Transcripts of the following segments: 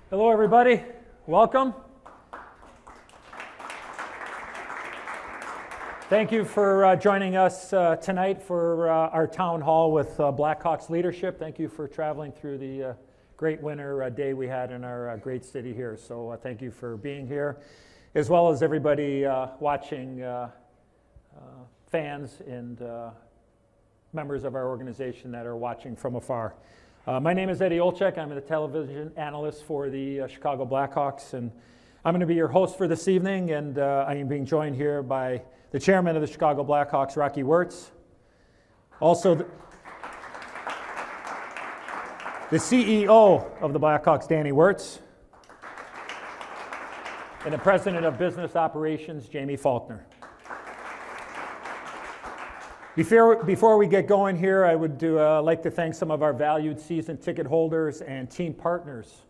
Hello, everybody. Welcome. Thank you for joining us tonight for our town hall with Blackhawks leadership. Thank you for traveling through the great winter day we had in our great city here. So thank you for being here, as well as everybody watching, fans and members of our organization that are watching from afar. My name is Eddie Olczyk. I'm the television analyst for the Chicago Blackhawks, and I'm going to be your host for this evening, and I am being joined here by the chairman of the Chicago Blackhawks, Rocky Wirtz, also the CEO of the Blackhawks, Danny Wirtz, and the president of business operations, Jaime Faulkner. Before we get going here, I would like to thank some of our valued season ticket holders and team partners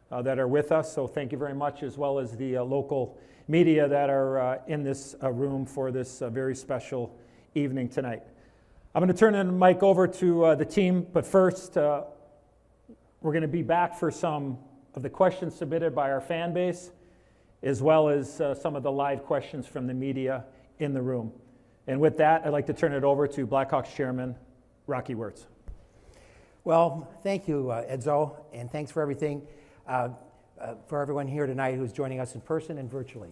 that are with us. So thank you very much, as well as the local media that are in this room for this very special evening tonight. I'm going to turn the mic over to the team, but first we're going to be back for some of the questions submitted by our fan base, as well as some of the live questions from the media in the room. And with that, I'd like to turn it over to Blackhawks Chairman Rocky Wirtz. Well, thank you, Edzo, and thanks for everything for everyone here tonight who's joining us in person and virtually.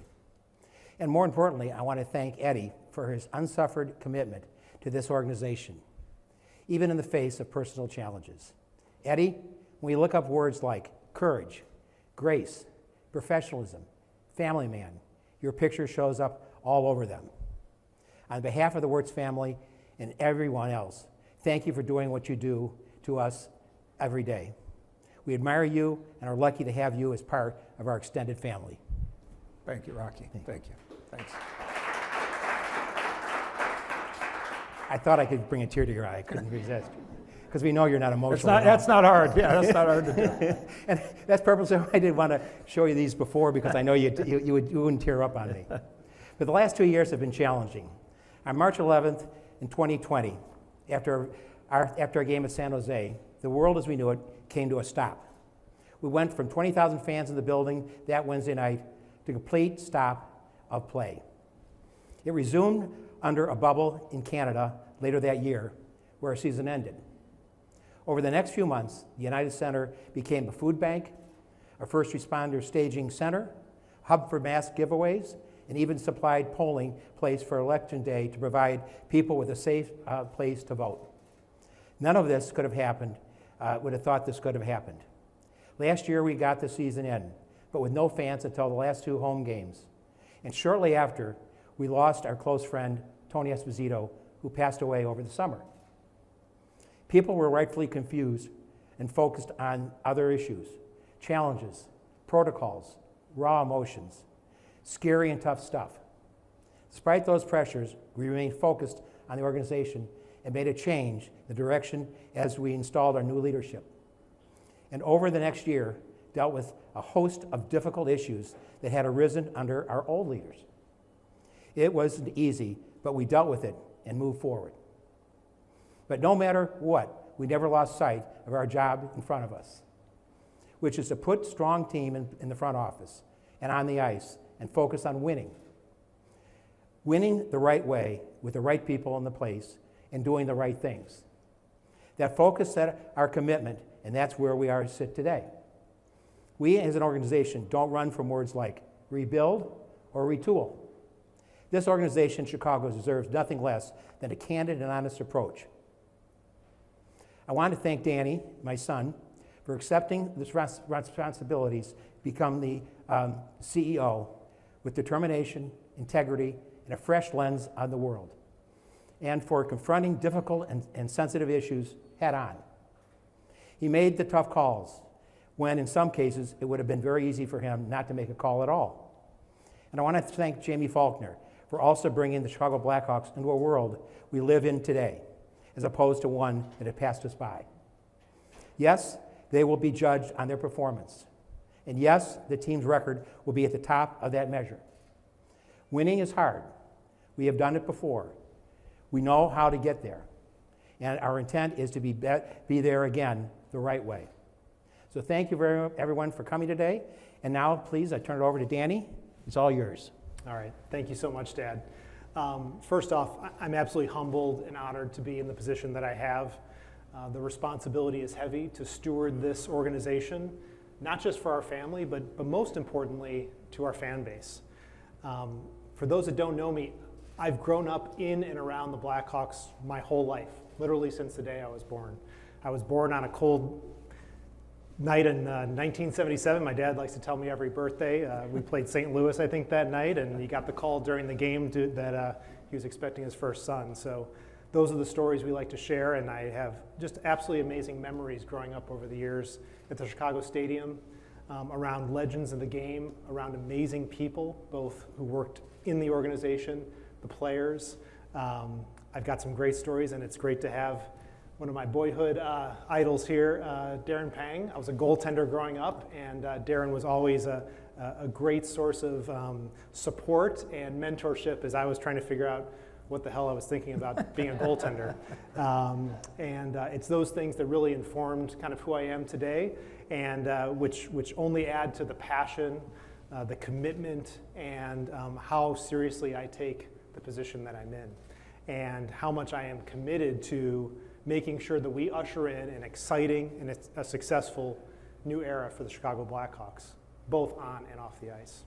And more importantly, I want to thank Eddie for his unsuffered commitment to this organization, even in the face of personal challenges. Eddie, when you look up words like courage, grace, professionalism, family man, your picture shows up all over them. On behalf of the Wirtz family and everyone else, thank you for doing what you do to us every day. We admire you and are lucky to have you as part of our extended family. Thank you, Rocky. Thank you. Thanks. I thought I could bring a tear to your eye. I couldn't resist. Because we know you're not emotional. That's not hard. Yeah, that's not hard to do. And that's purposely why I didn't want to show you these before, because I know you wouldn't tear up on me. But the last 2 years have been challenging. On March 11th in 2020, after our game at San Jose, the world as we knew it came to a stop. We went from 20,000 fans in the building that Wednesday night to complete stop of play. It resumed under a bubble in Canada later that year, where our season ended. Over the next few months, the United Center became a food bank, a first responder staging center, hub for mass giveaways, and even supplied polling place for Election Day to provide people with a safe place to vote. None of this could have happened, would have thought this could have happened. Last year we got the season in, but with no fans until the last 2 home games. And shortly after, we lost our close friend, Tony Esposito, who passed away over the summer. People were rightfully confused and focused on other issues, challenges, protocols, raw emotions, scary and tough stuff. Despite those pressures, we remained focused on the organization and made a change in the direction as we installed our new leadership. And over the next year, dealt with a host of difficult issues that had arisen under our old leaders. It wasn't easy, but we dealt with it and moved forward. But no matter what, we never lost sight of our job in front of us, which is to put a strong team in the front office and on the ice and focus on winning. Winning the right way with the right people in the place and doing the right things. That focus set our commitment, and that's where we are sit today. We as an organization don't run from words like rebuild or retool. This organization, Chicago, deserves nothing less than a candid and honest approach. I want to thank Danny, my son, for accepting this responsibilities to become the CEO with determination, integrity, and a fresh lens on the world, and for confronting difficult and sensitive issues head on. He made the tough calls when, in some cases, it would have been very easy for him not to make a call at all. And I want to thank Jaime Faulkner for also bringing the Chicago Blackhawks into a world we live in today, as opposed to one that had passed us by. Yes, they will be judged on their performance. And yes, the team's record will be at the top of that measure. Winning is hard. We have done it before. We know how to get there. And our intent is to be there again the right way. So thank you very everyone for coming today. And now, please, I turn it over to Danny. It's all yours. All right. Thank you so much, Dad. First off, I'm absolutely humbled and honored to be in the position that I have. The responsibility is heavy to steward this organization, not just for our family, but most importantly, to our fan base. For those that don't know me, I've grown up in and around the Blackhawks my whole life, literally since the day I was born. I was born on a cold night in 1977. My dad likes to tell me every birthday. We played St. Louis, I think, that night, and he got the call during the game that he was expecting his first son. So those are the stories we like to share, and I have just absolutely amazing memories growing up over the years at the Chicago Stadium, around legends of the game, around amazing people, both who worked in the organization, the players. I've got some great stories, and it's great to have one of my boyhood idols here, Darren Pang. I was a goaltender growing up, and Darren was always a great source of support and mentorship as I was trying to figure out what the hell I was thinking about being a goaltender. And it's those things that really informed kind of who I am today, and which only add to the passion, the commitment, and how seriously I take the position that I'm in, and how much I am committed to making sure that we usher in an exciting and a successful new era for the Chicago Blackhawks, both on and off the ice.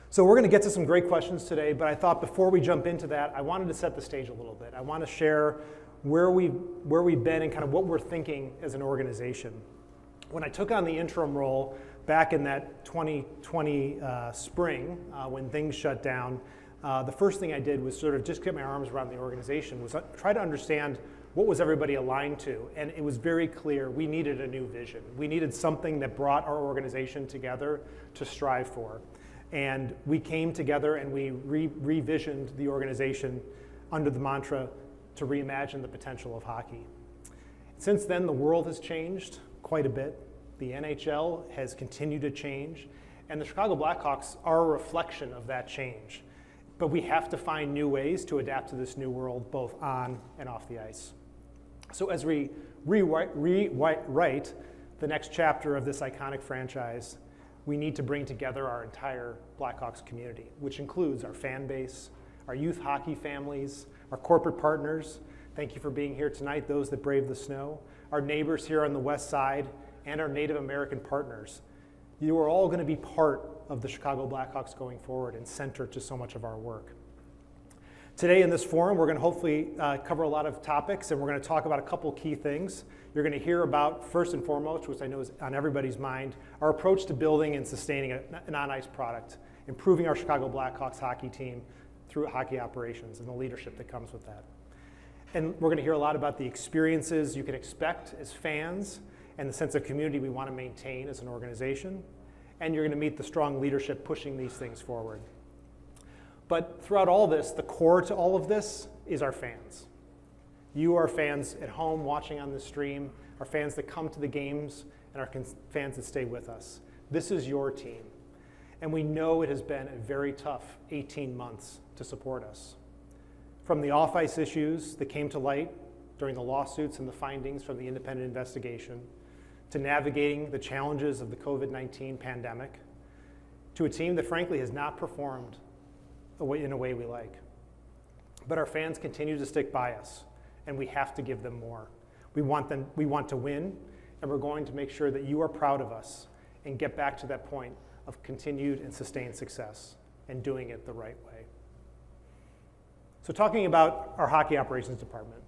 So we're going to get to some great questions today, but I thought before we jump into that, I wanted to set the stage a little bit. I want to share where we've been and kind of what we're thinking as an organization. When I took on the interim role back in that 2020 spring, when things shut down, the first thing I did was sort of just get my arms around the organization, was try to understand what was everybody aligned to. And it was very clear we needed a new vision. We needed something that brought our organization together to strive for. And we came together and we revisioned the organization under the mantra to reimagine the potential of hockey. Since then, the world has changed quite a bit. The NHL has continued to change, and the Chicago Blackhawks are a reflection of that change. But we have to find new ways to adapt to this new world, both on and off the ice. So as we rewrite the next chapter of this iconic franchise, we need to bring together our entire Blackhawks community, which includes our fan base, our youth hockey families, our corporate partners. Thank you for being here tonight, those that brave the snow, our neighbors here on the west side, and our Native American partners. You are all going to be part of the Chicago Blackhawks going forward and center to so much of our work. Today in this forum, we're going to hopefully cover a lot of topics, and we're going to talk about a couple key things. You're going to hear about, first and foremost, which I know is on everybody's mind, our approach to building and sustaining an on-ice product, improving our Chicago Blackhawks hockey team through hockey operations and the leadership that comes with that. And we're going to hear a lot about the experiences you can expect as fans and the sense of community we want to maintain as an organization. And you're going to meet the strong leadership pushing these things forward. But throughout all this, the core to all of this is our fans. You are fans at home watching on the stream, our fans that come to the games, and our fans that stay with us. This is your team. And we know it has been a very tough 18 months to support us. From the off-ice issues that came to light during the lawsuits and the findings from the independent investigation, to navigating the challenges of the COVID-19 pandemic, to a team that frankly has not performed in a way we like. But our fans continue to stick by us, and we have to give them more. We want to win, and we're going to make sure that you are proud of us and get back to that point of continued and sustained success and doing it the right way. So talking about our hockey operations department,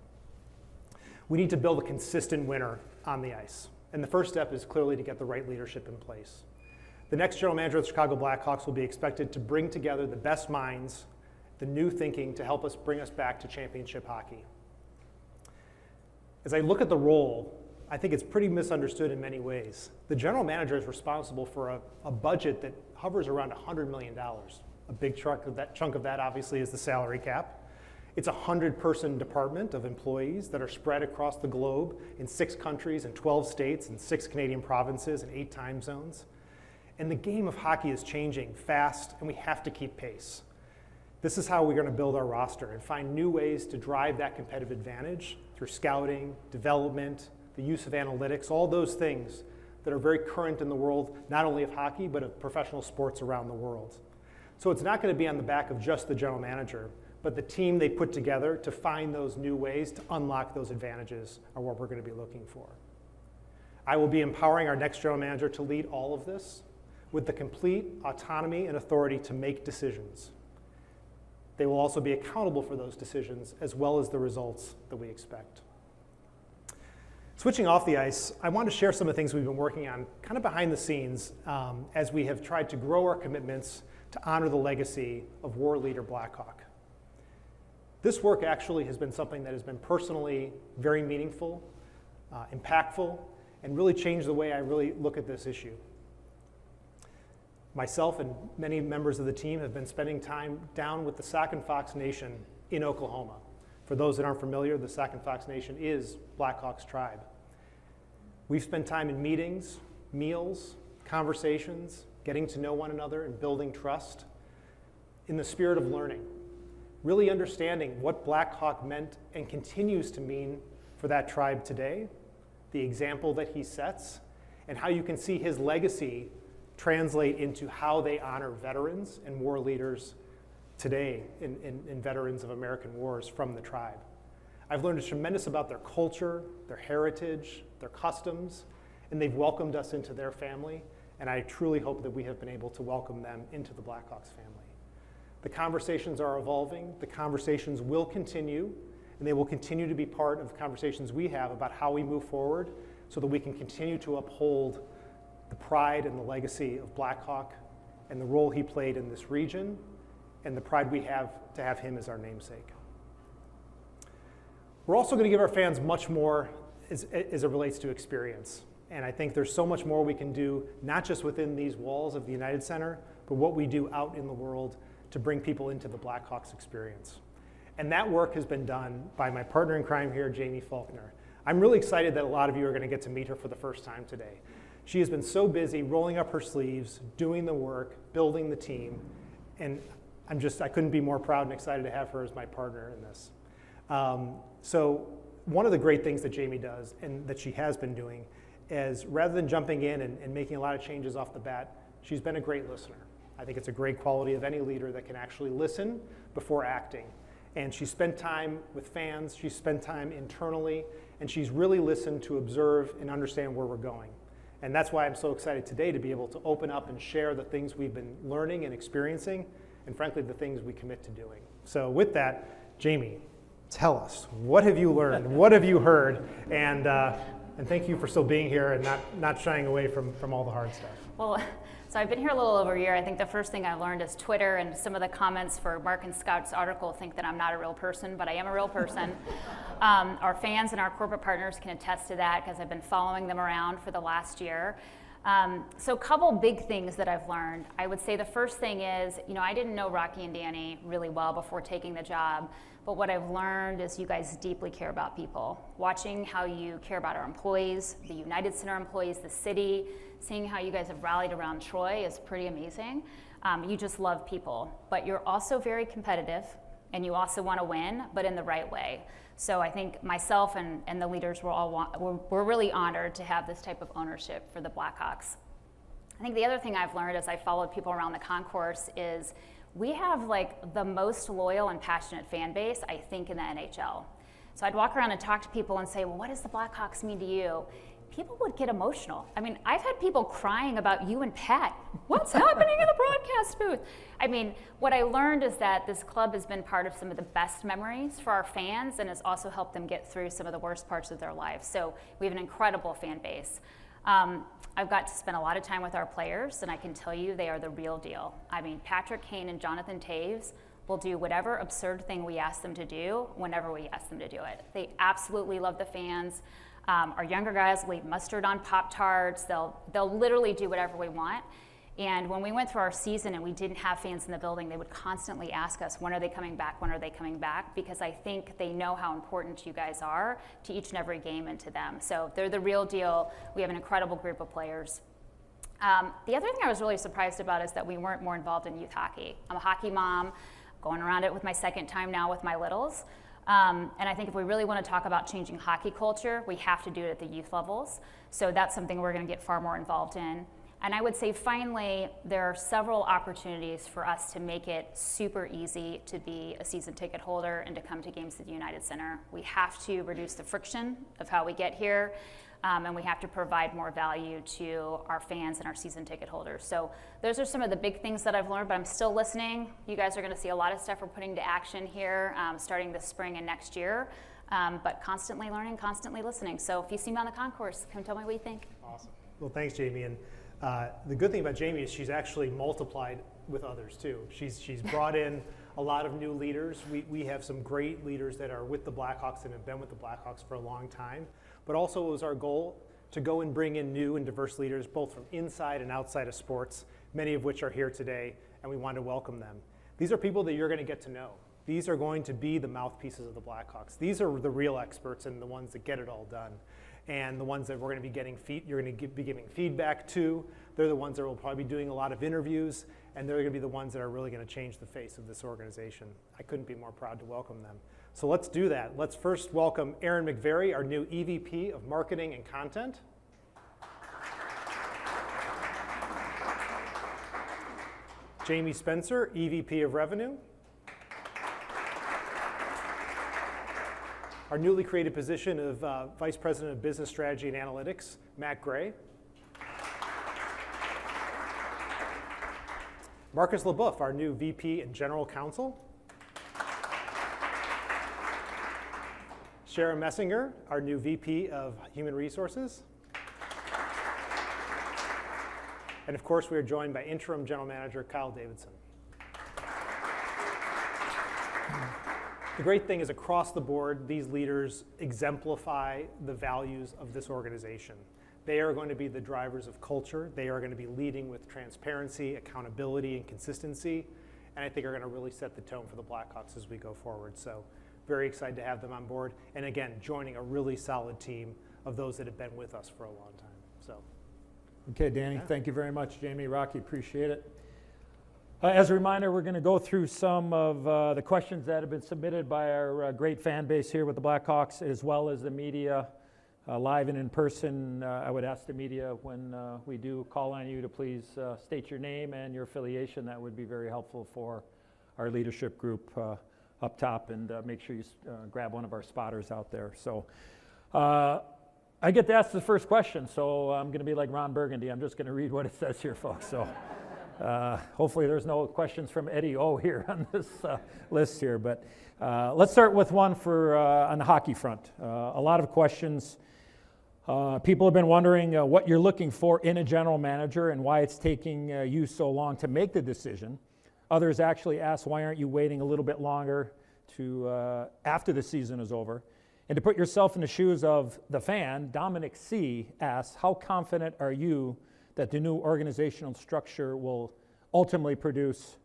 we need to build a consistent winner on the ice. And the first step is clearly to get the right leadership in place. The next general manager of the Chicago Blackhawks will be expected to bring together the best minds, the new thinking to help us bring us back to championship hockey. As I look at the role, I think it's pretty misunderstood in many ways. The general manager is responsible for a budget that hovers around $100 million. A big chunk of that obviously is the salary cap. It's a 100-person department of employees that are spread across the globe in 6 countries and 12 states and 6 Canadian provinces and 8 time zones. And the game of hockey is changing fast, and we have to keep pace. This is how we're going to build our roster and find new ways to drive that competitive advantage through scouting, development, the use of analytics, all those things that are very current in the world, not only of hockey, but of professional sports around the world. So it's not going to be on the back of just the general manager, but the team they put together to find those new ways to unlock those advantages are what we're going to be looking for. I will be empowering our next general manager to lead all of this with the complete autonomy and authority to make decisions. They will also be accountable for those decisions as well as the results that we expect. Switching off the ice, I want to share some of the things we've been working on kind of behind the scenes as we have tried to grow our commitments to honor the legacy of war leader Blackhawk. This work actually has been something that has been personally very meaningful, impactful, and really changed the way I really look at this issue. Myself and many members of the team have been spending time down with the Sac and Fox Nation in Oklahoma. For those that aren't familiar, the Sac and Fox Nation is Blackhawks tribe. We've spent time in meetings, meals, conversations, getting to know one another and building trust in the spirit of learning, really understanding what Blackhawk meant and continues to mean for that tribe today, the example that he sets, and how you can see his legacy translate into how they honor veterans and war leaders today in veterans of American wars from the tribe. I've learned a tremendous about their culture, their heritage, their customs, and they've welcomed us into their family, and I truly hope that we have been able to welcome them into the Blackhawks family. The conversations are evolving, the conversations will continue, and they will continue to be part of the conversations we have about how we move forward so that we can continue to uphold the pride and the legacy of Blackhawk and the role he played in this region and the pride we have to have him as our namesake. We're also going to give our fans much more as it relates to experience. And I think there's so much more we can do, not just within these walls of the United Center, but what we do out in the world to bring people into the Blackhawks experience. And that work has been done by my partner in crime here, Jaime Faulkner. I'm really excited that a lot of you are going to get to meet her for the first time today. She has been so busy rolling up her sleeves, doing the work, building the team, and I couldn't be more proud and excited to have her as my partner in this. So one of the great things that Jaime does and that she has been doing is rather than jumping in and making a lot of changes off the bat, she's been a great listener. I think it's a great quality of any leader that can actually listen before acting. And she's spent time with fans, she's spent time internally, and she's really listened to observe and understand where we're going. And that's why I'm so excited today to be able to open up and share the things we've been learning and experiencing, and frankly, the things we commit to doing. So with that, Jaime, tell us, what have you learned? What have you heard? And thank you for still being here and not shying away from all the hard stuff. Well, so I've been here a little over a year. I think the first thing I learned is Twitter, and some of the comments for Mark and Scott's article think that I'm not a real person, but I am a real person. Our fans and our corporate partners can attest to that because I've been following them around for the last year. So a couple big things that I've learned. I would say the first thing is, I didn't know Rocky and Danny really well before taking the job, but what I've learned is you guys deeply care about people. Watching how you care about our employees, the United Center employees, the city, seeing how you guys have rallied around Troy is pretty amazing. You just love people, but you're also very competitive, and you also want to win, but in the right way. So I think myself and the leaders we're really honored to have this type of ownership for the Blackhawks. I think the other thing I've learned as I followed people around the concourse is we have like the most loyal and passionate fan base, I think, in the NHL. So I'd walk around and talk to people and say, well, what does the Blackhawks mean to you? People would get emotional. I mean, I've had people crying about you and Pat. What's happening in the broadcast booth? I mean, what I learned is that this club has been part of some of the best memories for our fans and has also helped them get through some of the worst parts of their lives. So we have an incredible fan base. I've got to spend a lot of time with our players, and I can tell you they are the real deal. I mean, Patrick Kane and Jonathan Toews will do whatever absurd thing we ask them to do whenever we ask them to do it. They absolutely love the fans. Our younger guys leave mustard on Pop-Tarts. They'll literally do whatever we want. And when we went through our season and we didn't have fans in the building, they would constantly ask us, when are they coming back? When are they coming back? Because I think they know how important you guys are to each and every game and to them. So they're the real deal. We have an incredible group of players. The other thing I was really surprised about is that we weren't more involved in youth hockey. I'm a hockey mom, going around it with my second time now with my littles. And I think if we really want to talk about changing hockey culture, we have to do it at the youth levels. So that's something we're going to get far more involved in. And I would say finally, there are several opportunities for us to make it super easy to be a season ticket holder and to come to games at the United Center. We have to reduce the friction of how we get here, and we have to provide more value to our fans and our season ticket holders. So those are some of the big things that I've learned, but I'm still listening. You guys are going to see a lot of stuff we're putting to action here starting this spring and next year, but constantly learning, constantly listening. So if you see me on the concourse, come tell me what you think. Awesome. Well, thanks, Jaime. And the good thing about Jaime is she's actually multiplied with others too. She's brought in a lot of new leaders. We have some great leaders that are with the Blackhawks and have been with the Blackhawks for a long time. But also it was our goal to go and bring in new and diverse leaders, both from inside and outside of sports, many of which are here today, and we want to welcome them. These are people that you're going to get to know. These are going to be the mouthpieces of the Blackhawks. These are the real experts and the ones that get it all done. And the ones that we're going to be you're going to be giving feedback to. They're the ones that will probably be doing a lot of interviews, and they're going to be the ones that are really going to change the face of this organization. I couldn't be more proud to welcome them. So let's do that. Let's first welcome Aaron McVeary, our new EVP of Marketing and Content. Jamie Spencer, EVP of Revenue. Our newly created position of Vice President of Business Strategy and Analytics, Matt Gray. Marcus LeBoeuf, our new VP and General Counsel. Shara Messinger, our new VP of Human Resources. And of course, we are joined by Interim General Manager Kyle Davidson. The great thing is across the board, these leaders exemplify the values of this organization. They are going to be the drivers of culture. They are going to be leading with transparency, accountability, and consistency. And I think are going to really set the tone for the Blackhawks as we go forward. So very excited to have them on board. And again, joining a really solid team of those that have been with us for a long time. So. Okay, Danny, Thank you very much. Jaime, Rocky, appreciate it. As a reminder, we're going to go through some of the questions that have been submitted by our great fan base here with the Blackhawks, as well as the media, live and in person. I would ask the media when we do call on you to please state your name and your affiliation. That would be very helpful for our leadership group up top, and make sure you grab one of our spotters out there. So I get to ask the first question, so I'm going to be like Ron Burgundy. I'm just going to read what it says here, folks. So. Hopefully there's no questions from Eddie O here on this list here, but let's start with one for on the hockey front. A lot of questions. People have been wondering what you're looking for in a general manager and why it's taking you so long to make the decision. Others actually ask, why aren't you waiting a little bit longer to after the season is over? And to put yourself in the shoes of the fan, Dominic C. asks, how confident are you that the new organizational structure will ultimately produce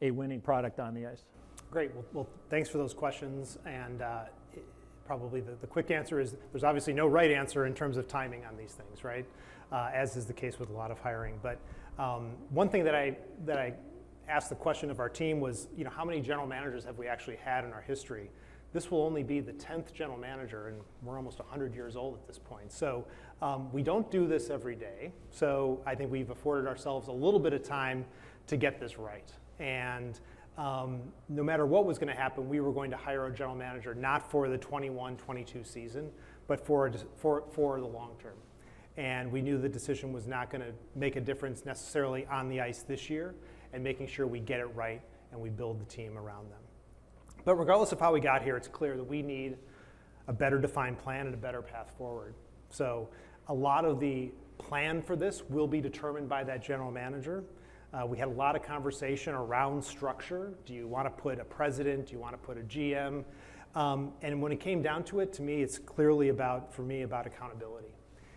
a winning product on the ice? Great. Well, thanks for those questions. And probably the quick answer is there's obviously no right answer in terms of timing on these things, right? As is the case with a lot of hiring. But one thing that I asked the question of our team was, how many general managers have we actually had in our history? This will only be the 10th general manager, and we're almost 100 years old at this point. So we don't do this every day. So I think we've afforded ourselves a little bit of time to get this right. And no matter what was going to happen, we were going to hire a general manager not for the 21-22 season, but for the long term. And we knew the decision was not going to make a difference necessarily on the ice this year, and making sure we get it right and we build the team around them. But regardless of how we got here, it's clear that we need a better defined plan and a better path forward. So a lot of the plan for this will be determined by that general manager. We had a lot of conversation around structure. Do you want to put a president? Do you want to put a GM? And when it came down to it, to me, it's clearly about accountability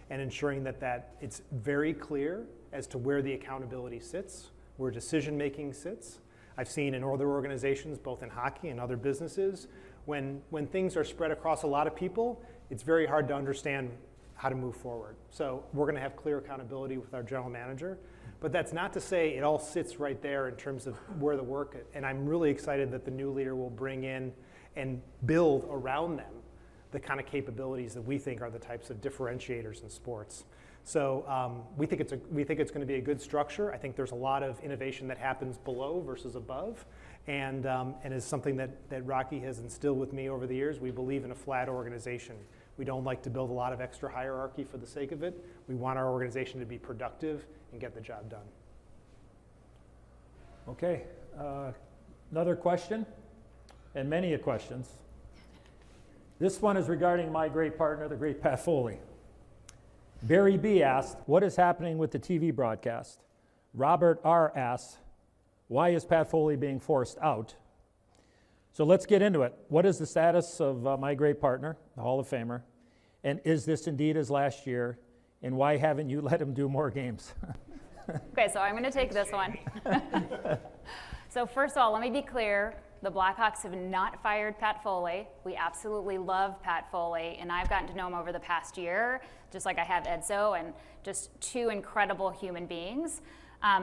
and ensuring that it's very clear as to where the accountability sits, where decision-making sits. I've seen in other organizations, both in hockey and other businesses, when things are spread across a lot of people, it's very hard to understand how to move forward. So we're going to have clear accountability with our general manager. But that's not to say it all sits right there in terms of where the work is. And I'm really excited that the new leader will bring in and build around them the kind of capabilities that we think are the types of differentiators in sports. So we think it's going to be a good structure. I think there's a lot of innovation that happens below versus above, and is something that Rocky has instilled with me over the years. We believe in a flat organization. We don't like to build a lot of extra hierarchy for the sake of it. We want our organization to be productive and get the job done. Okay, another question, and many questions. This one is regarding my great partner, the great Pat Foley. Barry B. asked, what is happening with the TV broadcast? Robert R. asks, why is Pat Foley being forced out? So let's get into it. What is the status of my great partner, the Hall of Famer? And is this indeed his last year? And why haven't you let him do more games? Okay, so I'm going to take this one. So first of all, let me be clear. The Blackhawks have not fired Pat Foley. We absolutely love Pat Foley, and I've gotten to know him over the past year, just like I have Edzo, and just two incredible human beings.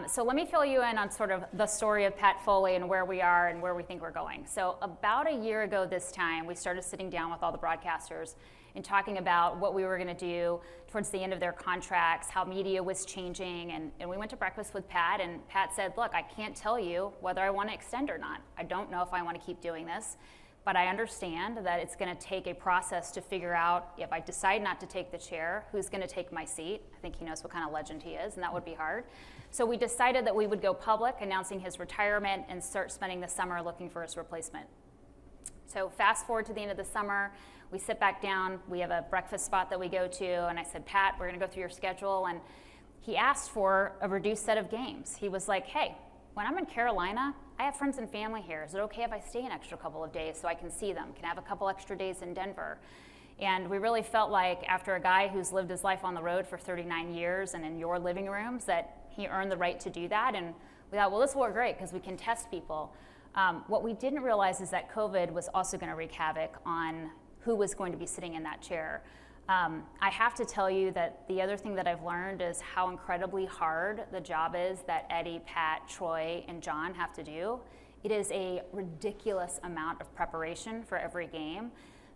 So let me fill you in on sort of the story of Pat Foley and where we are and where we think we're going. So about a year ago this time, we started sitting down with all the broadcasters and talking about what we were going to do towards the end of their contracts, how media was changing, and we went to breakfast with Pat, and Pat said, look, I can't tell you whether I want to extend or not. I don't know if I want to keep doing this, but I understand that it's going to take a process to figure out if I decide not to take the chair, who's going to take my seat. I think he knows what kind of legend he is, and that would be hard. So we decided that we would go public, announcing his retirement, and start spending the summer looking for his replacement. So fast forward to the end of the summer, we sit back down, we have a breakfast spot that we go to, and I said, Pat, we're going to go through your schedule, and he asked for a reduced set of games. He was like, hey, when I'm in Carolina, I have friends and family here. Is it okay if I stay an extra couple of days so I can see them? Can I have a couple extra days in Denver? And we really felt like after a guy who's lived his life on the road for 39 years and in your living rooms, that he earned the right to do that. And we thought, well, this will work great because we can test people. What we didn't realize is that COVID was also going to wreak havoc on who was going to be sitting in that chair. I have to tell you that the other thing that I've learned is how incredibly hard the job is that Eddie, Pat, Troy, and John have to do. It is a ridiculous amount of preparation for every game.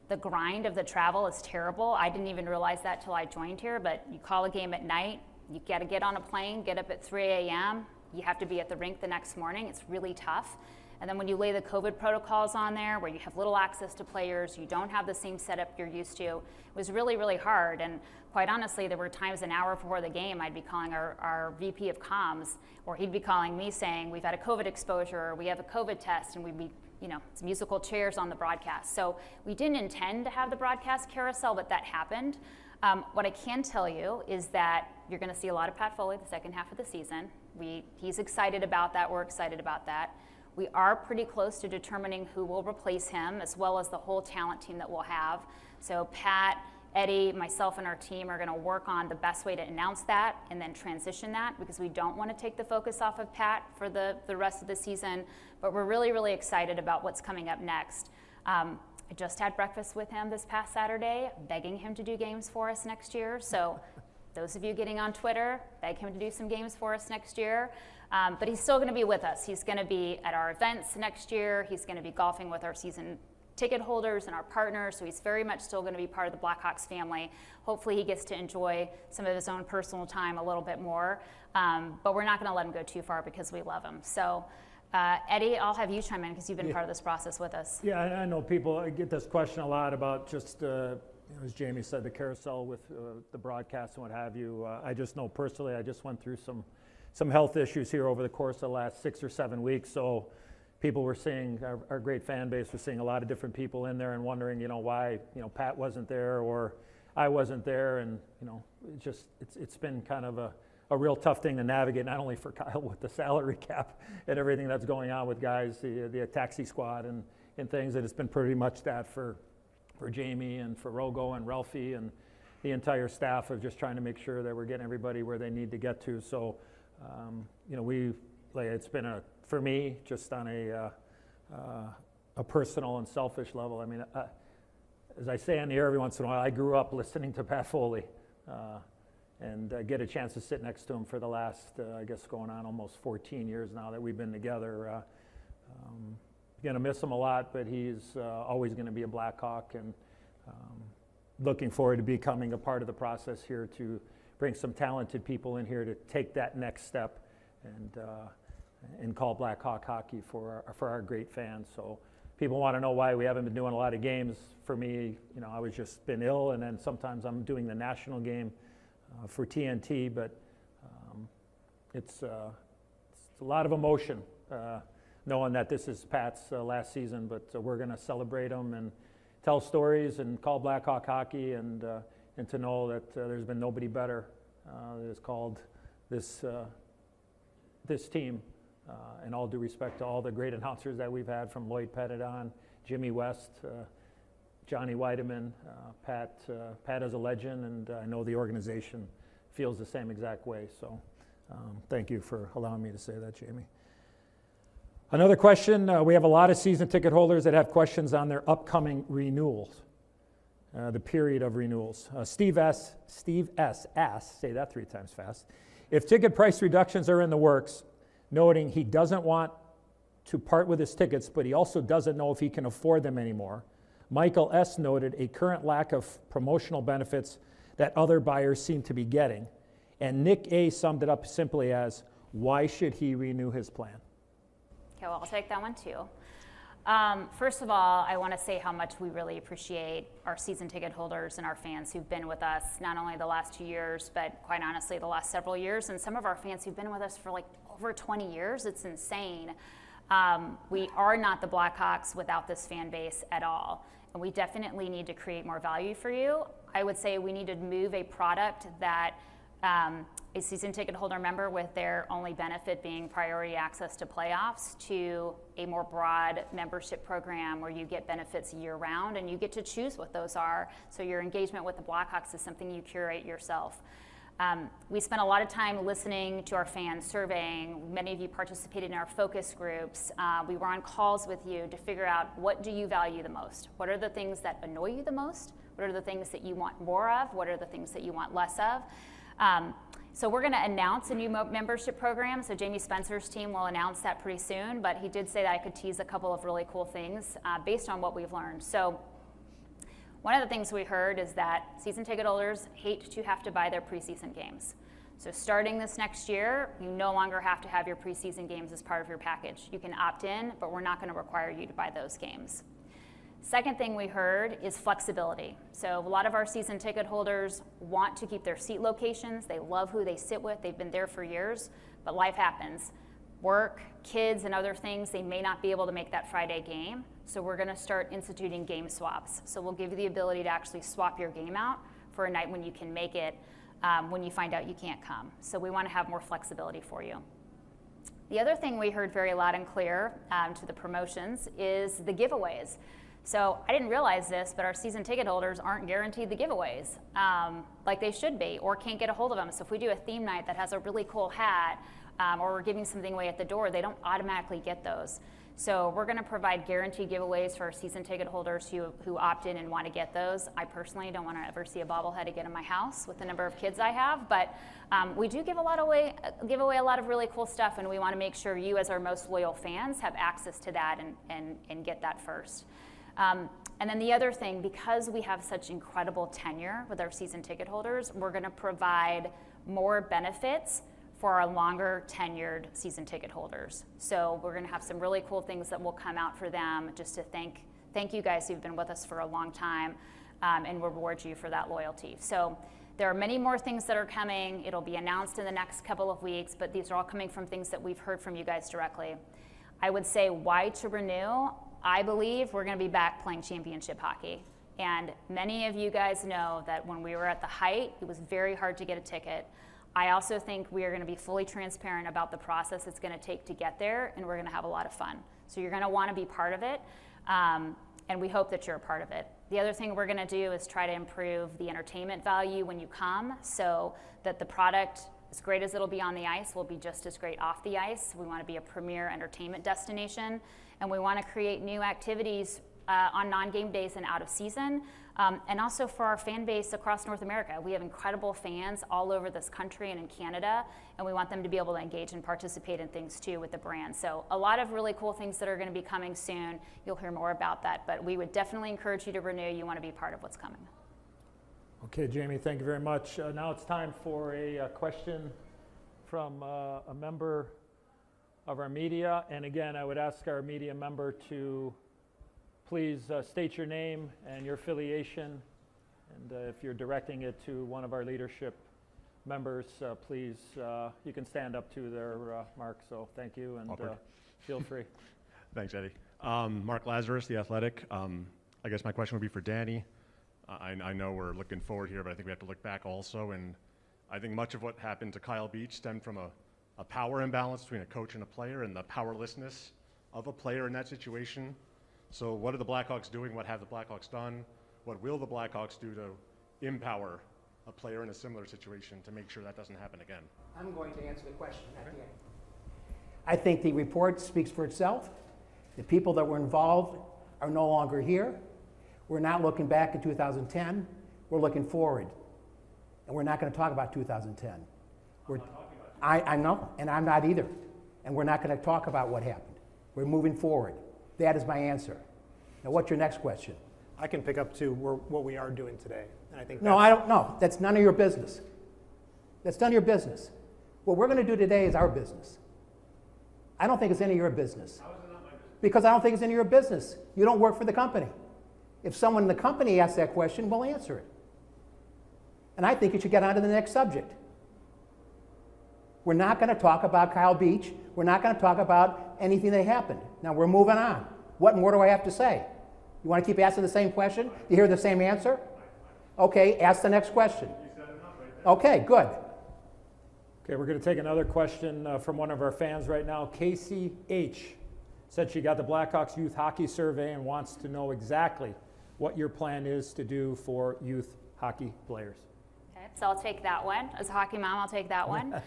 The grind of the travel is terrible. I didn't even realize that till I joined here, but you call a game at night, you got to get on a plane, get up at 3 a.m., you have to be at the rink the next morning. It's really tough. And then when you lay the COVID protocols on there, where you have little access to players, you don't have the same setup you're used to, it was really, really hard. And quite honestly, there were times an hour before the game, I'd be calling our VP of comms, or he'd be calling me saying, we've had a COVID exposure, or we have a COVID test, and we'd be, some musical chairs on the broadcast. So we didn't intend to have the broadcast carousel, but that happened. What I can tell you is that you're going to see a lot of Pat Foley the second half of the season. He's excited about that. We're excited about that. We are pretty close to determining who will replace him, as well as the whole talent team that we'll have. So Pat, Eddie, myself, and our team are going to work on the best way to announce that and then transition that, because we don't want to take the focus off of Pat for the rest of the season. But we're really, really excited about what's coming up next. I just had breakfast with him this past Saturday, begging him to do games for us next year. So those of you getting on Twitter, beg him to do some games for us next year. But he's still going to be with us. He's going to be at our events next year. He's going to be golfing with our season ticket holders and our partners. So he's very much still going to be part of the Blackhawks family. Hopefully he gets to enjoy some of his own personal time a little bit more. But we're not going to let him go too far because we love him. So Eddie, I'll have you chime in because you've been part of this process with us. Yeah, I know people get this question a lot about just, as Jaime said, the carousel with the broadcast and what have you. I just know personally, I just went through some health issues here over the course of the last 6 or 7 weeks. So people were seeing, our great fan base was seeing a lot of different people in there and wondering, why, Pat wasn't there or I wasn't there. And, it's been kind of a real tough thing to navigate, not only for Kyle with the salary cap and everything that's going on with guys, the taxi squad and things, that it's been pretty much that for Jaime and for Rogo and Ralphie and the entire staff of just trying to make sure that we're getting everybody where they need to get to. So, it's been for me, just on a personal and selfish level. I mean, as I say on the air every once in a while, I grew up listening to Pat Foley, and get a chance to sit next to him for the last, I guess, going on almost 14 years now that we've been together. going to miss him a lot, but he's always going to be a Blackhawk, and looking forward to becoming a part of the process here to bring some talented people in here to take that next step and call Blackhawk hockey for our great fans. So people want to know why we haven't been doing a lot of games. For me, I was just been ill, and then sometimes I'm doing the national game for TNT, but it's a lot of emotion knowing that this is Pat's last season, but we're going to celebrate him and tell stories and call Blackhawk hockey, and to know that there's been nobody better that has called this team. And all due respect to all the great announcers that we've had, from Lloyd Pettit on, Jimmy West, Johnny Weideman, Pat is a legend, and I know the organization feels the same exact way. So thank you for allowing me to say that, Jamie. Another question, we have a lot of season ticket holders that have questions on their upcoming renewals, the period of renewals. Steve S. asks, say that 3 times fast, if ticket price reductions are in the works, noting he doesn't want to part with his tickets, but he also doesn't know if he can afford them anymore. Michael S. noted a current lack of promotional benefits that other buyers seem to be getting. And Nick A. summed it up simply as, why should he renew his plan? Okay, well, I'll take that one too. First of all, I want to say how much we really appreciate our season ticket holders and our fans who've been with us not only the last 2 years, but quite honestly the last several years, and some of our fans who've been with us for like over 20 years. It's insane. We are not the Blackhawks without this fan base at all, and we definitely need to create more value for you. I would say we need to move a product that a season ticket holder member, with their only benefit being priority access to playoffs, to a more broad membership program where you get benefits year round and you get to choose what those are. So your engagement with the Blackhawks is something you curate yourself. We spent a lot of time listening to our fans, surveying. Many of you participated in our focus groups. We were on calls with you to figure out, what do you value the most? What are the things that annoy you the most? What are the things that you want more of? What are the things that you want less of? So we're going to announce a new membership program. So Jamie Spencer's team will announce that pretty soon, but he did say that I could tease a couple of really cool things based on what we've learned. So one of the things we heard is that season ticket holders hate to have to buy their preseason games. So starting this next year, you no longer have to have your preseason games as part of your package. You can opt in, but we're not going to require you to buy those games. Second thing we heard is flexibility. So a lot of our season ticket holders want to keep their seat locations. They love who they sit with. They've been there for years, but life happens. Work, kids, and other things, they may not be able to make that Friday game. So we're going to start instituting game swaps. So we'll give you the ability to actually swap your game out for a night when you can make it, when you find out you can't come. So we want to have more flexibility for you. The other thing we heard very loud and clear to the promotions is the giveaways. So I didn't realize this, but our season ticket holders aren't guaranteed the giveaways like they should be, or can't get a hold of them. So if we do a theme night that has a really cool hat, or we're giving something away at the door, they don't automatically get those. So we're going to provide guaranteed giveaways for our season ticket holders who opt in and want to get those. I personally don't want to ever see a bobblehead again in my house with the number of kids I have, but we do give away a lot of really cool stuff, and we want to make sure you, as our most loyal fans, have access to that and get that first. And then the other thing, because we have such incredible tenure with our season ticket holders, we're going to provide more benefits for our longer tenured season ticket holders. So we're going to have some really cool things that will come out for them, just to thank you guys who've been with us for a long time, and reward you for that loyalty. So there are many more things that are coming. It'll be announced in the next couple of weeks, but these are all coming from things that we've heard from you guys directly. I would say, why to renew? I believe we're going to be back playing championship hockey. And many of you guys know that when we were at the height, it was very hard to get a ticket. I also think we are going to be fully transparent about the process it's going to take to get there, and we're going to have a lot of fun. So you're going to want to be part of it, and we hope that you're a part of it. The other thing we're going to do is try to improve the entertainment value when you come, so that the product, as great as it'll be on the ice, will be just as great off the ice. We want to be a premier entertainment destination, and we want to create new activities on non-game days and out of season And also for our fan base across North America. We have incredible fans all over this country and in Canada, and we want them to be able to engage and participate in things too with the brand. So a lot of really cool things that are going to be coming soon. You'll hear more about that, but we would definitely encourage you to renew. You want to be part of what's coming. Okay, Jaime, thank you very much. Now it's time for a question from a member of our media. And again, I would ask our media member to please state your name and your affiliation. And if you're directing it to one of our leadership members, please, you can stand up to their mark. So thank you, and feel free. Thanks, Eddie. Mark Lazarus, The Athletic. I guess my question would be for Danny. I know we're looking forward here, but I think we have to look back also. And I think much of what happened to Kyle Beach stemmed from a power imbalance between a coach and a player, and the powerlessness of a player in that situation. So what are the Blackhawks doing? What have the Blackhawks done? What will the Blackhawks do to empower a player in a similar situation to make sure that doesn't happen again? I'm going to answer the question at the end. I think the report speaks for itself. The people that were involved are no longer here. We're not looking back at 2010. We're looking forward. And we're not going to talk about 2010. I know, and I'm not either. And we're not going to talk about what happened. We're moving forward. That is my answer. Now, what's your next question? I can pick up to what we are doing today. And I think No, I don't know. That's none of your business. That's none of your business. What we're going to do today is our business. I don't think it's any of your business. How is it not my business? Because I don't think it's any of your business. You don't work for the company. If someone in the company asks that question, we'll answer it. And I think you should get on to the next subject. We're not going to talk about Kyle Beach. We're not going to talk about anything that happened. Now, we're moving on. What more do I have to say? You want to keep asking the same question? You hear the same answer? Okay, ask the next question. You said enough right there. Okay, good. Okay, we're going to take another question from one of our fans right now. Casey H. said she got the Blackhawks youth hockey survey and wants to know exactly what your plan is to do for youth hockey players. Okay, so I'll take that one. As a hockey mom, I'll take that one.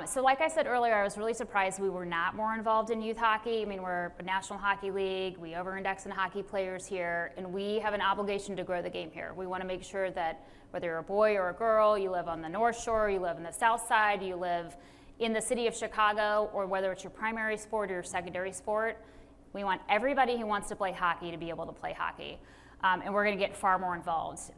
So like I said earlier, I was really surprised we were not more involved in youth hockey. I mean, we're a National Hockey League. We over-index in hockey players here, and we have an obligation to grow the game here. We want to make sure that whether you're a boy or a girl, you live on the North Shore, you live in the South Side, you live in the city of Chicago, or whether it's your primary sport or your secondary sport, we want everybody who wants to play hockey to be able to play hockey. And we're going to get far more involved.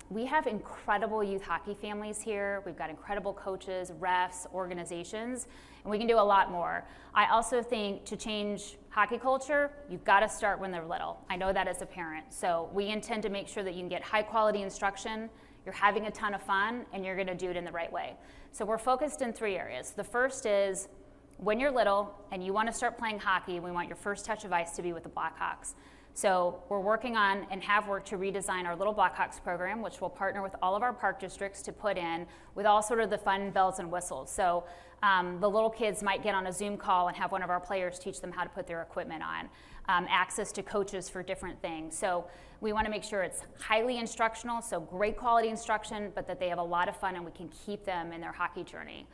We have incredible youth hockey families here. We've got incredible coaches, refs, organizations, and we can do a lot more. I also think to change hockey culture, you've got to start when they're little. I know that as a parent. So we intend to make sure that you can get high quality instruction, you're having a ton of fun, and you're going to do it in the right way. So we're focused in 3 areas. The first is when you're little and you want to start playing hockey, we want your first touch of ice to be with the Blackhawks. So we're working on and have worked to redesign our Little Blackhawks program, which we'll partner with all of our park districts to put in with all sort of the fun bells and whistles. So the little kids might get on a Zoom call and have one of our players teach them how to put their equipment on, access to coaches for different things. So we want to make sure it's highly instructional, so great quality instruction, but that they have a lot of fun and we can keep them in their hockey journey.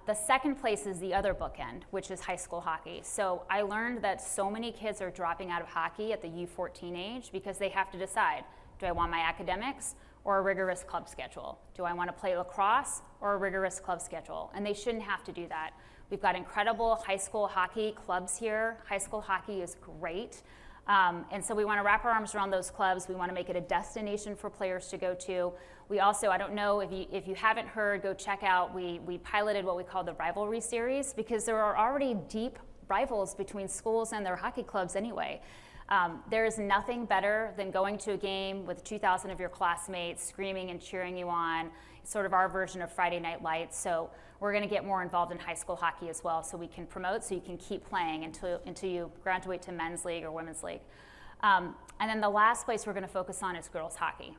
The second place is the other bookend, which is high school hockey. So I learned that so many kids are dropping out of hockey at the U14 age because they have to decide, do I want my academics or a rigorous club schedule? Do I want to play lacrosse or a rigorous club schedule? And they shouldn't have to do that. We've got incredible high school hockey clubs here. High school hockey is great. And so we want to wrap our arms around those clubs. We want to make it a destination for players to go to. We also, I don't know if you haven't heard, go check out, we piloted what we call the rivalry series because there are already deep rivals between schools and their hockey clubs anyway. There is nothing better than going to a game with 2,000 of your classmates screaming and cheering you on. It's sort of our version of Friday Night Lights. So we're going to get more involved in high school hockey as well so we can promote, so you can keep playing until you graduate to men's league or women's league. And then the last place we're going to focus on is girls hockey.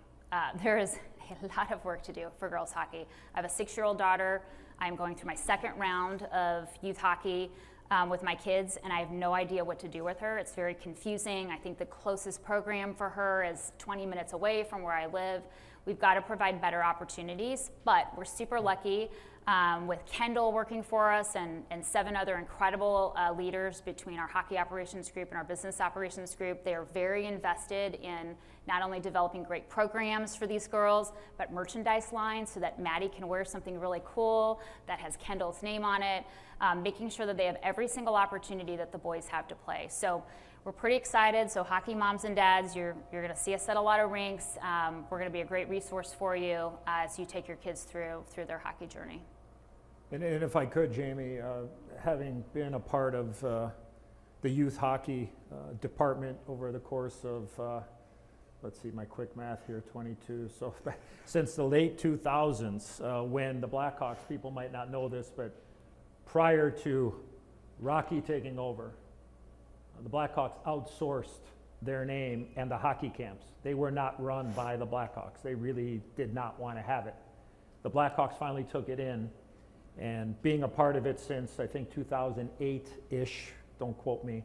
There is a lot of work to do for girls hockey. I have a 6-year-old daughter. I'm going through my second round of youth hockey with my kids, and I have no idea what to do with her. It's very confusing. I think the closest program for her is 20 minutes away from where I live. We've got to provide better opportunities, but we're super lucky. with Kendall working for us and 7 other incredible leaders between our hockey operations group and our business operations group. They are very invested in not only developing great programs for these girls, but merchandise lines so that Maddie can wear something really cool that has Kendall's name on it, making sure that they have every single opportunity that the boys have to play. So we're pretty excited. So hockey moms and dads, you're going to see us at a lot of rinks. We're going to be a great resource for you as you take your kids through their hockey journey. And if I could, Jaime, having been a part of the youth hockey department over the course of, let's see, my quick math here, 22. So since the late 2000s, when the Blackhawks, people might not know this, but prior to Rocky taking over, the Blackhawks outsourced their name and the hockey camps. They were not run by the Blackhawks. They really did not want to have it. The Blackhawks finally took it in, and being a part of it since, I think, 2008-ish, don't quote me,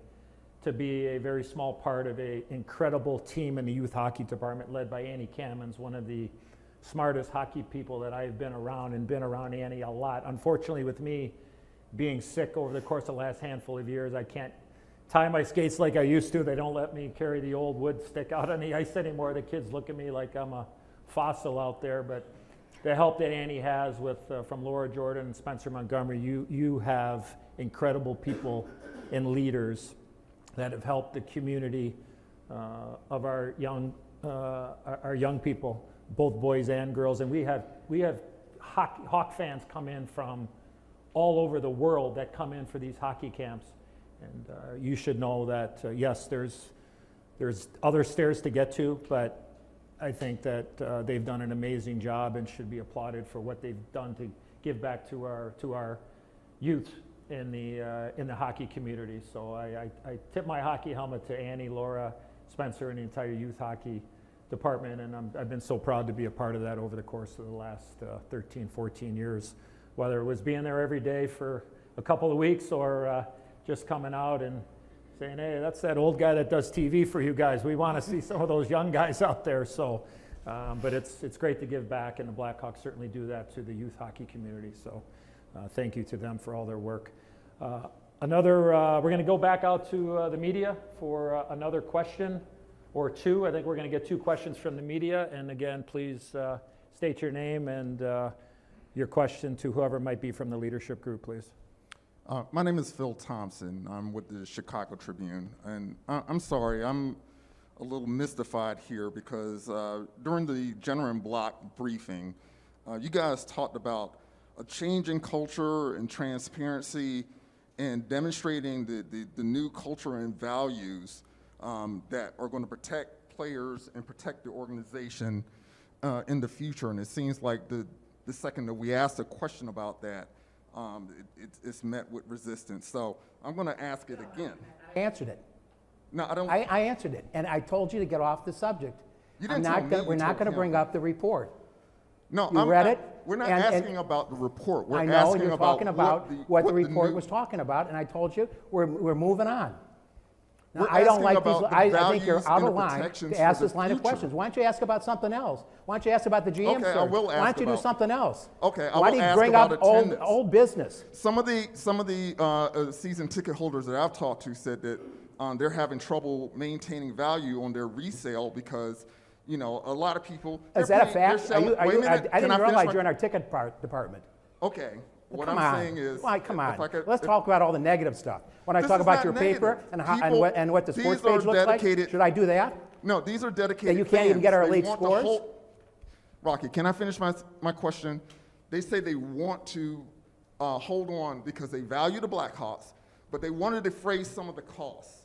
to be a very small part of an incredible team in the youth hockey department led by Annie Cammons, one of the smartest hockey people that I've been around, and been around Annie a lot. Unfortunately, with me being sick over the course of the last handful of years, I can't tie my skates like I used to. They don't let me carry the old wood stick out on the ice anymore. The kids look at me like I'm a fossil out there, but the help that Annie has with from Laura Jordan and Spencer Montgomery, you have incredible people and leaders that have helped the community of our young people, both boys and girls. And we have Hawk fans come in from all over the world that come in for these hockey camps. And you should know that, yes, there's other stairs to get to, but I think that they've done an amazing job and should be applauded for what they've done to give back to our youth in the hockey community. So I tip my hockey helmet to Annie, Laura, Spencer, and the entire youth hockey department, and I've been so proud to be a part of that over the course of the last 13, 14 years, whether it was being there every day for a couple of weeks or just coming out and saying, hey, that's that old guy that does TV for you guys. We want to see some of those young guys out there. So, but it's great to give back, and the Blackhawks certainly do that to the youth hockey community. So thank you to them for all their work. We're going to go back out to the media for another question or two. I think we're going to get 2 questions from the media. And again, please state your name and your question to whoever might be from the leadership group, please. My name is Phil Thompson. I'm with the Chicago Tribune. And I'm sorry, I'm a little mystified here because during the Jenner and Block briefing, you guys talked about a change in culture and transparency and demonstrating the new culture and values that are going to protect players and protect the organization in the future. And it seems like the second that we asked a question about that, it's met with resistance. So I'm going to ask it again. I answered it. No, I don't. I answered it, and I told you to get off the subject. You didn't tell me. We're not going to bring up the report. No, you read it. We're not asking about the report. We're I know asking you're about talking about what the report was was. talking about, and I told you we're moving on. Now, We're I don't asking like about these. the I think you're values out and of the line protections to ask for this the line of future. questions. Why don't you ask about something else? Why don't you ask about the GM Okay, I search? will Why ask don't you do about- something else? Okay, I Why will do you ask bring about up attendance. old business? Some of the season ticket holders that I've talked to said that they're having trouble maintaining value on their resale because, you know, a lot of people. Is they're that a paying- they're fact? selling- wait a minute, I can didn't finish realize my- you're in our ticket department. Okay, what Come I'm on. saying is. Why, come if I on. could- Let's if- talk about all the negative stuff. When I This talk is about not your paper negative. and what the These sports are page looks like, dedicated- should I do that? No, these are dedicated. you can't even get our fans. They elite want the scores? whole- Rocky, can I finish my question? They say they want to hold on because they value the Blackhawks, but they wanted to defray some of the costs.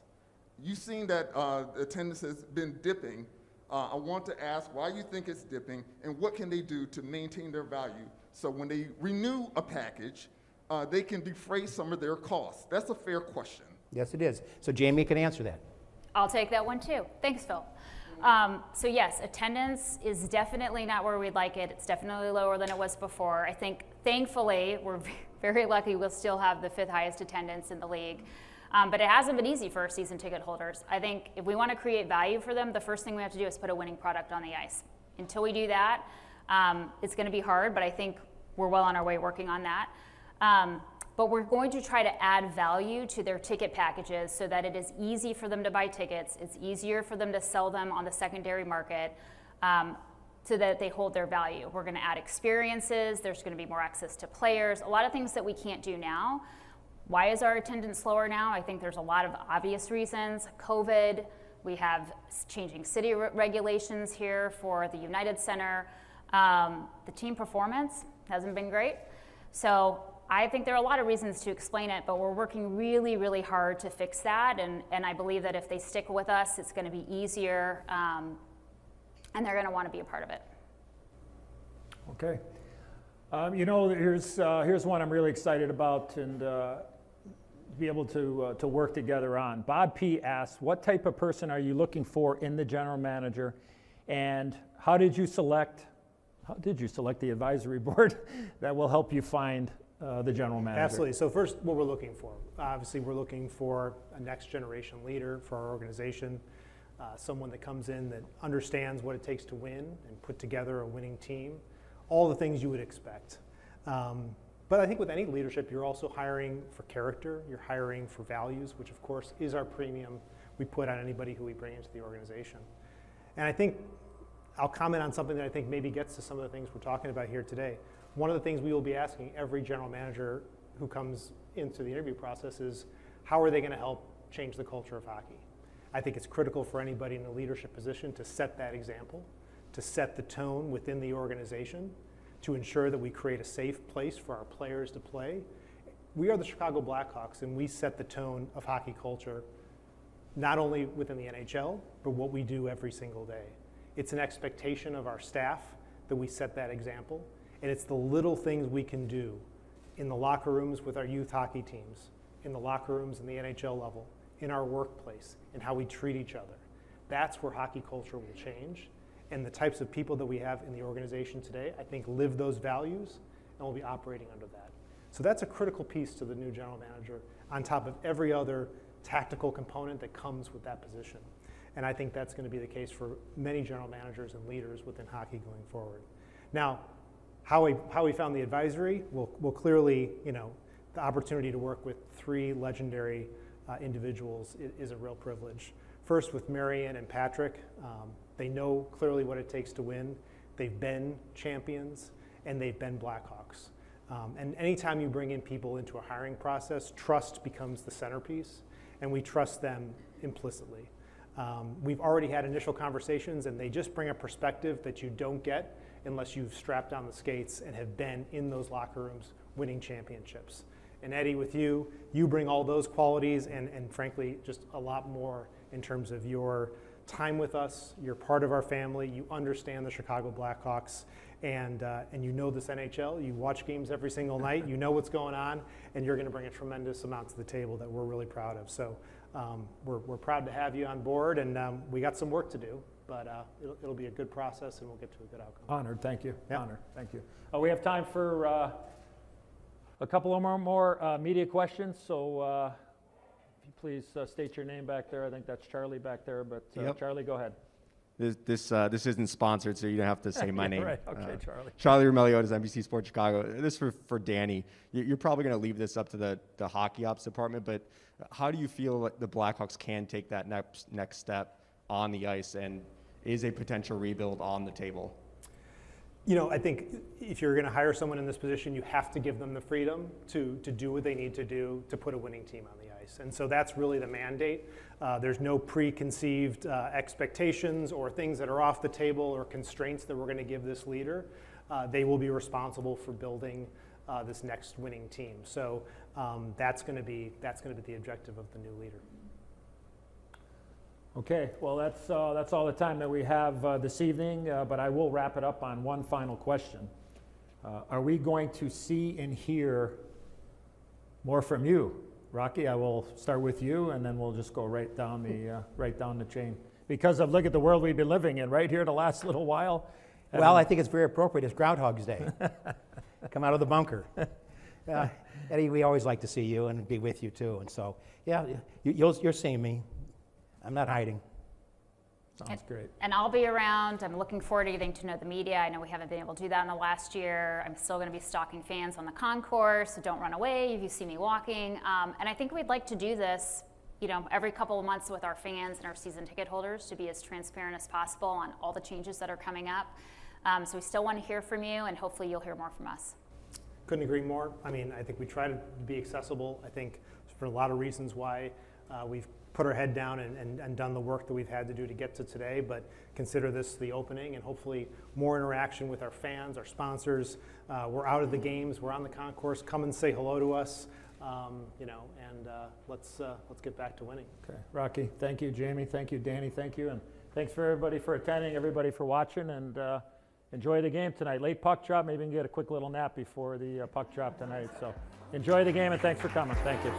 You've seen that attendance has been dipping. I want to ask why you think it's dipping and what can they do to maintain their value so when they renew a package, they can defray some of their costs. That's a fair question. Yes, it is. So Jaime can answer that. I'll take that one too. Thanks, Phil. So yes, attendance is definitely not where we'd like it. It's definitely lower than it was before. I think, thankfully, we're very lucky we'll still have the 5th highest attendance in the league. But it hasn't been easy for our season ticket holders. I think if we want to create value for them, the first thing we have to do is put a winning product on the ice. Until we do that, it's going to be hard, but I think we're well on our way working on that. But we're going to try to add value to their ticket packages so that it is easy for them to buy tickets. It's easier for them to sell them on the secondary market so that they hold their value. We're going to add experiences. There's going to be more access to players. A lot of things that we can't do now. Why is our attendance slower now? I think there's a lot of obvious reasons. COVID, we have changing city regulations here for the United Center. The team performance hasn't been great. So I think there are a lot of reasons to explain it, but we're working really, really hard to fix that. And I believe that if they stick with us, it's going to be easier, and they're going to want to be a part of it. Okay. Here's one I'm really excited about and be able to work together on. Bob P. asks, what type of person are you looking for in the general manager, and how did you select the advisory board that will help you find the general manager? Absolutely. So first, what we're looking for. Obviously, we're looking for a next generation leader for our organization, someone that comes in that understands what it takes to win and put together a winning team, all the things you would expect. But I think with any leadership, you're also hiring for character, you're hiring for values, which of course is our premium we put on anybody who we bring into the organization. And I think I'll comment on something that I think maybe gets to some of the things we're talking about here today. One of the things we will be asking every general manager who comes into the interview process is, how are they going to help change the culture of hockey? I think it's critical for anybody in a leadership position to set that example, to set the tone within the organization, to ensure that we create a safe place for our players to play. We are the Chicago Blackhawks, and we set the tone of hockey culture, not only within the NHL, but what we do every single day. It's an expectation of our staff that we set that example, and it's the little things we can do in the locker rooms with our youth hockey teams, in the locker rooms in the NHL level, in our workplace, in how we treat each other. That's where hockey culture will change, and the types of people that we have in the organization today, I think, live those values and will be operating under that. So that's a critical piece to the new general manager on top of every other tactical component that comes with that position. And I think that's going to be the case for many general managers and leaders within hockey going forward. Now, how we found the advisory, will clearly, the opportunity to work with three legendary individuals is a real privilege. First, with Marianne and Patrick, they know clearly what it takes to win. They've been champions, and they've been Blackhawks. And anytime you bring in people into a hiring process, trust becomes the centerpiece, and we trust them implicitly. We've already had initial conversations, and they just bring a perspective that you don't get unless you've strapped on the skates and have been in those locker rooms winning championships. And Eddie, with you bring all those qualities and frankly, just a lot more in terms of your time with us. You're part of our family. You understand the Chicago Blackhawks, and you know this NHL. You watch games every single night. You know what's going on, and you're going to bring a tremendous amount to the table that we're really proud of. So we're proud to have you on board, and we got some work to do, but it'll be a good process, and we'll get to a good outcome. Honored, thank you. Yep. Honored, thank you. We have time for a couple of more media questions, so if you please state your name back there. I think that's Charlie back there, but Yep. Charlie, go ahead. This isn't sponsored, so you don't have to say my name. Right, okay, Charlie. Charlie Romeliotis, NBC Sports Chicago. This is for Danny. You're probably going to leave this up to the hockey ops department, but how do you feel like the Blackhawks can take that next step on the ice, and is a potential rebuild on the table? I think if you're going to hire someone in this position, you have to give them the freedom to do what they need to do to put a winning team on the ice. And so that's really the mandate. There's no preconceived expectations or things that are off the table or constraints that we're going to give this leader. They will be responsible for building this next winning team. So that's going to be the objective of the new leader. Okay, well, that's all the time that we have this evening, but I will wrap it up on one final question. Are we going to see and hear more from you? Rocky, I will start with you, and then we'll just go right down the chain. Because of, look at the world we've been living in right here the last little while. Well, I think it's very appropriate. It's Groundhog's Day. Come out of the bunker. Eddie, we always like to see you and be with you too. And so, yeah, you're seeing me. I'm not hiding. Sounds great. And I'll be around. I'm looking forward to getting to know the media. I know we haven't been able to do that in the last year. I'm still going to be stalking fans on the concourse, so don't run away if you see me walking. And I think we'd like to do this, every couple of months with our fans and our season ticket holders to be as transparent as possible on all the changes that are coming up. So we still want to hear from you, and hopefully you'll hear more from us. Couldn't agree more. I mean, I think we try to be accessible. I think for a lot of reasons why we've put our head down and done the work that we've had to do to get to today, but consider this the opening and hopefully more interaction with our fans, our sponsors. We're out of the games, we're on the concourse. Come and say hello to us, and let's get back to winning. Okay, Rocky, thank you. Jaime, thank you. Danny, thank you. And thanks for everybody for attending, everybody for watching, and enjoy the game tonight. Late puck drop, maybe you can get a quick little nap before the puck drop tonight. So enjoy the game, and thanks for coming. Thank you.